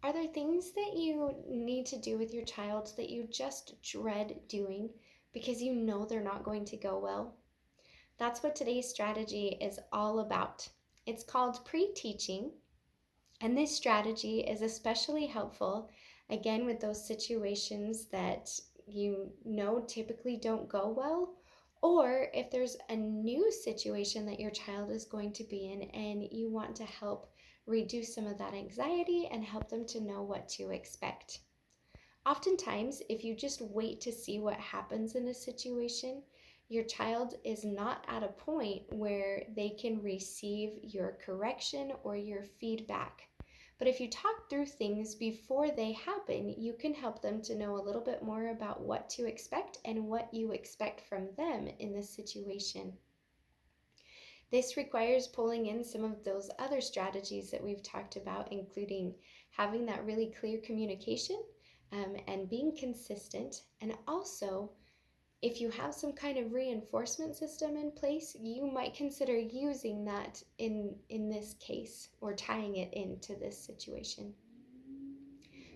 Are there things that you need to do with your child that you just dread doing because you know they're not going to go well? That's what today's strategy is all about. It's called pre-teaching, and this strategy is especially helpful, again, with those situations that you know typically don't go well, or if there's a new situation that your child is going to be in and you want to help reduce some of that anxiety and help them to know what to expect. Oftentimes, if you just wait to see what happens in a situation, your child is not at a point where they can receive your correction or your feedback. But if you talk through things before they happen, you can help them to know a little bit more about what to expect and what you expect from them in this situation. This requires pulling in some of those other strategies that we've talked about, including having that really clear communication and being consistent. And also, if you have some kind of reinforcement system in place, you might consider using that in this case or tying it into this situation.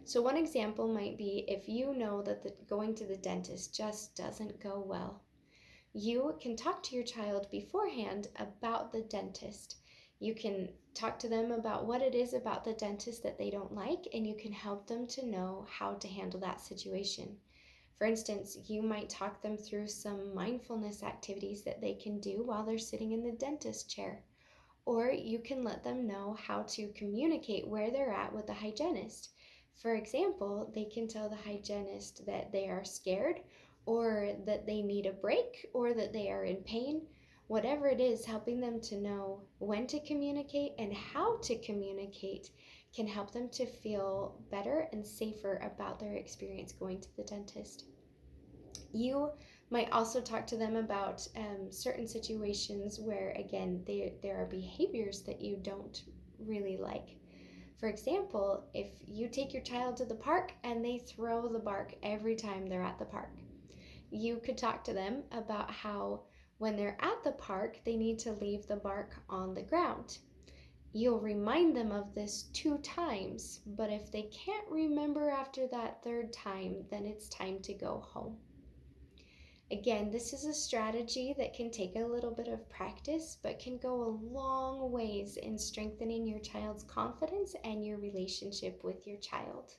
So one example might be if you know that going to the dentist just doesn't go well. You can talk to your child beforehand about the dentist. You can talk to them about what it is about the dentist that they don't like, and you can help them to know how to handle that situation. For instance, you might talk them through some mindfulness activities that they can do while they're sitting in the dentist chair. Or you can let them know how to communicate where they're at with the hygienist. For example, they can tell the hygienist that they are scared or that they need a break or that they are in pain. Whatever it is, helping them to know when to communicate and how to communicate can help them to feel better and safer about their experience going to the dentist. You might also talk to them about certain situations where, again, there are behaviors that you don't really like. For example, if you take your child to the park and they throw the bark every time they're at the park, you could talk to them about how when they're at the park, they need to leave the bark on the ground. You'll remind them of this 2 times, but if they can't remember after that third time, then it's time to go home. Again, this is a strategy that can take a little bit of practice, but can go a long ways in strengthening your child's confidence and your relationship with your child.